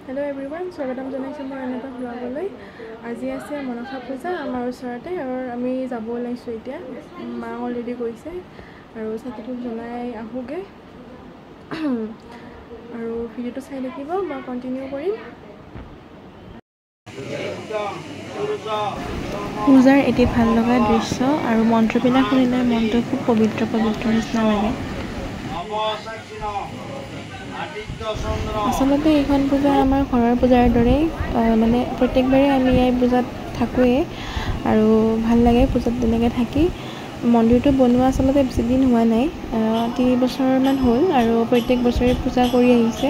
Hello everyone, স্বাগতম জনাইছো মই এনেটা ব্লগলৈ। আজি আছে মনসা পূজা আমাৰ ওচৰতে আৰু আমি যাব ওলাইছো এতিয়া। মা অলৰেডি গৈছে আৰু চাকিটো জ্বলাই আহোগে আৰু ভিডিওটো চাই দেখিব মই কন্টিনিউ কৰিম। পূজাৰ এটি ভাল লগা দৃশ্য আৰু মন্ত্ৰবিলাক শুনিলে মনটো খুব পবিত্ৰ নিচিনা লাগে। আচলতে এইখন পূজা আমাৰ ঘৰৰ পূজাৰ দৰেই মানে প্ৰত্যেকবাৰে আমি এই পূজাত থাকোঁৱেই আৰু ভাল লাগে পূজাত তেনেকৈ থাকি। মন্দিৰটো বনোৱা আচলতে বেছি দিন হোৱা নাই, 3 বছৰমান হ'ল আৰু প্ৰত্যেক বছৰে পূজা কৰি আহিছে।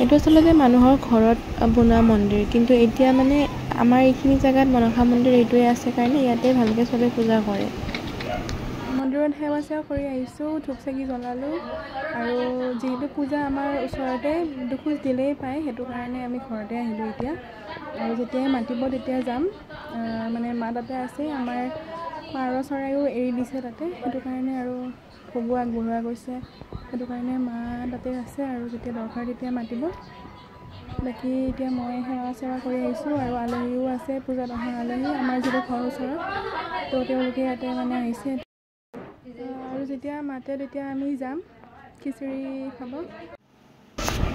এইটো আচলতে মানুহৰ ঘৰত বনোৱা মন্দিৰ, কিন্তু এতিয়া মানে আমাৰ এইখিনি জেগাত মনসা মন্দিৰ এইটোৱে আছে কাৰণে ইয়াতে ভালকৈ চবে পূজা কৰে। মন্দিৰত সেৱা চেৱা কৰি আহিছোঁ, ধূপ চাকি জ্বলালোঁ আৰু যিহেতু পূজা আমাৰ ওচৰতে দুখোজ দিলেই পায়, সেইটো কাৰণে আমি ঘৰতে আহিলোঁ এতিয়া। আৰু যেতিয়াই মাতিব তেতিয়া যাম, মানে মা তাতে আছে, আমাৰ পাৰ চৰাইও এৰি দিছে তাতে, সেইটো কাৰণে আৰু ভোগো আগবঢ়োৱা গৈছে, সেইটো কাৰণে মা তাতে আছে আৰু যেতিয়া দৰকাৰ তেতিয়া মাতিব। বাকী এতিয়া মই সেৱা চেৱা কৰি আহিছোঁ আৰু আলহীও আছে, পূজাত অহা আলহী আমাৰ যিটো ঘৰৰ ওচৰত, তো তেওঁলোকে ইয়াতে মানে আহিছে আৰু যেতিয়া মাতে তেতিয়া আমি যাম খিচিৰি খাব।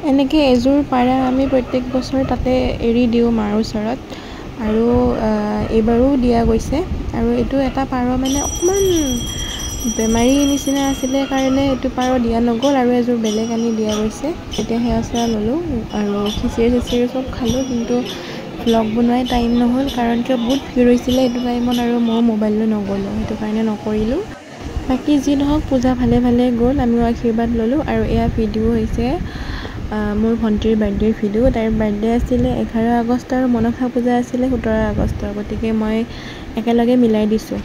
এনেকৈ এযোৰ পাৰা আমি প্ৰত্যেক বছৰ তাতে এৰি দিওঁ মাৰ ওচৰত আৰু এইবাৰো দিয়া গৈছে। আৰু এইটো এটা পাৰ মানে অকণমান বেমাৰী নিচিনা আছিলে কাৰণে এইটো পাৰ দিয়া নগ'ল আৰু এযোৰ বেলেগ আনি দিয়া গৈছে। এতিয়া সেৱা চেৱা ল'লোঁ আৰু খিচিৰি চব খালোঁ, কিন্তু ভ্লগ বনোৱাই টাইম নহ'ল কাৰণ কিয় বহুত ভিৰ হৈছিলে এইটো টাইমত আৰু মই মোবাইললৈ নগ'লোঁ, সেইটো কাৰণে নকৰিলোঁ। বাকী যি নহওক পূজা ভালে গ'ল, আমিও আশীৰ্বাদ ল'লোঁ। আৰু এয়া ভিডিঅ' হৈছে মোৰ ভণ্টিৰ বাৰ্থডেৰ ভিডিঅ'। তাইৰ বাৰ্থডে আছিলে 11 আগষ্ট আৰু মনসা পূজা আছিলে 17 আগষ্ট, গতিকে মই একেলগে মিলাই দিছোঁ।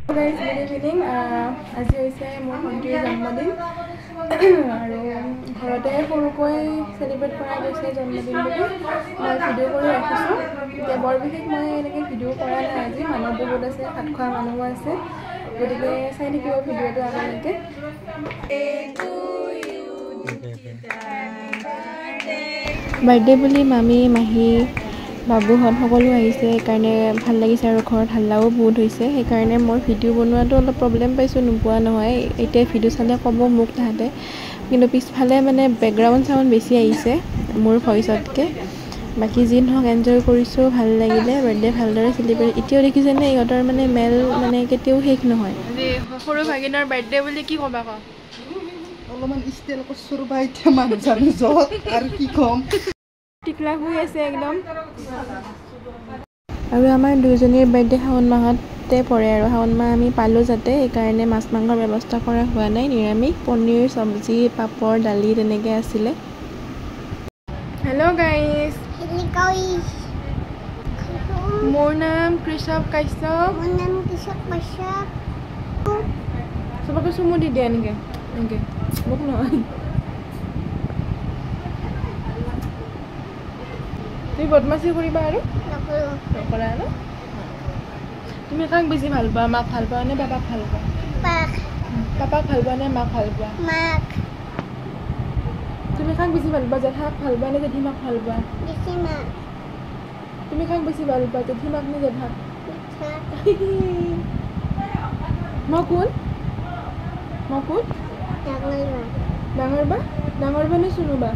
গুড ইভিনিং, আজি হৈছে মোৰ ভণ্টিৰ জন্মদিন আৰু ঘৰতে সৰুকৈ চেলিব্ৰেট কৰা গৈছে জন্মদিন বুলি। মই ভিডিঅ' কৰি ৰাখিছোঁ, এতিয়া বৰ বিশেষ মই এনেকৈ ভিডিঅ' কৰা নাই আজি, মানুহ বহুত আছে, ভাত খোৱা মানুহো আছে, গতিকে চাই থাকিব ভিডিঅ'টো আগলৈকে। বাৰ্থডে বুলি মামী মাহী বাবুহঁত সকলো আহিছে, সেইকাৰণে ভাল লাগিছে আৰু ঘৰত হাল্লাও বহুত হৈছে, সেইকাৰণে মই ভিডিঅ' বনোৱাটো অলপ প্ৰব্লেম পাইছোঁ, নোপোৱা নহয়। এতিয়া ভিডিঅ' চালে ক'ব মোক তাহাঁতে, কিন্তু পিছফালে মানে বেকগ্ৰাউণ্ড চাউণ্ড বেছি আহিছে মোৰ ভইচতকৈ। বাকী যি নহওক এনজয় কৰিছোঁ, ভাল লাগিলে বাৰ্থডে ভালদৰে চেলিব্ৰেট। এতিয়াও দেখিছেনে ইহঁতৰ মানে মেল মানে কেতিয়াও শেষ নহয়। সৰু ভাগিনৰ বাৰ্থডে বুলি কি ক'বা? অলপমান ষ্টাইল কৰিছোঁ ৰ'বা, এতিয়া মানুহ জানো য'ত আৰু কি ক'ম। টিকলা হৈ আছে একদম। আৰু আমাৰ দুয়োজনীৰ বাৰ্থডে শাওণ মাহতে পৰে আৰু শাওণ মাহ আমি পালোঁ যাতে, সেইকাৰণে মাছ মাংসৰ ব্যৱস্থা কৰা হোৱা নাই, নিৰামিষ পনীৰ চব্জি পাপৰ দালি তেনেকৈ আছিলে। হেল্ল' গাইজ, মোৰ নাম কৃষক কাশ্যপ। চবকে চুমু দি দিয়ে এনেকৈ মোক নহয়। তুমি বদমাচি কৰিবা আৰু নকৰা ন? তুমি কাক বেছি ভাল পোৱা, মাক ভাল পোৱা নে পাপাক ভাল পোৱা? পাপাক ভাল পোৱা নে মাক ভাল পোৱা? তুমি কাক বেছি ভাল পোৱা, জেঠাক ভাল পোৱা নে জেঠীমাক ভাল পোৱা? তুমি কাক বেছি ভাল পোৱা, জেঠীমাক নে জেঠাক? মই কোন ডাঙৰ বা নে চুনু বা?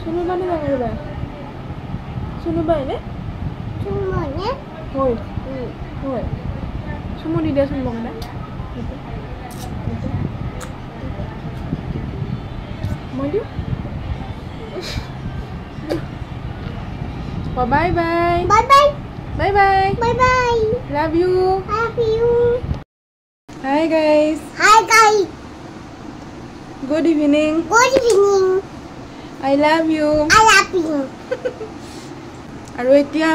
চুনু বা নে ডাঙৰ বা? চুনু বা এনে হয় চুমু দি দিয়াচোন মোক এটা। মই দিওঁ। Bye bye love you. Hi guys. Good evening. I love you. আৰু এতিয়া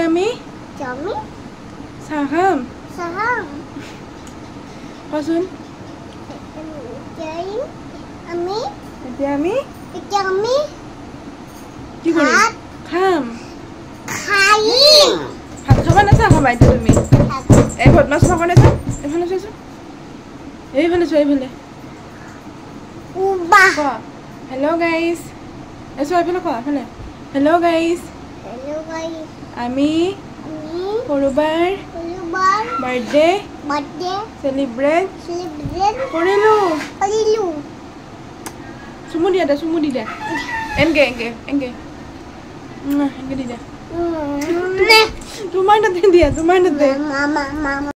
আমি চাহ খাম। কচোন এতিয়া আমি কি কৰিম? খাম। ভাত খাবা না চাহ খাবা এতিয়া তুমি? এই বদমাছ নকৰে চাহ, এইফালে চোৱাচোন, এইফালে Uba. Hello guys. Eso এফালে কোৱা এফালে. Hello guys. Hello guys. আমি Ini সৰুবাৰ keluar birthday birthday celebrate celebrate কৰিলো. Halilu. চুমু দিয়া দে চুমু দি দে. এনকে এনকে এনকে দি দে. তোমাৰ তাতে দিয়া তোমাৰ তাতে. Mama.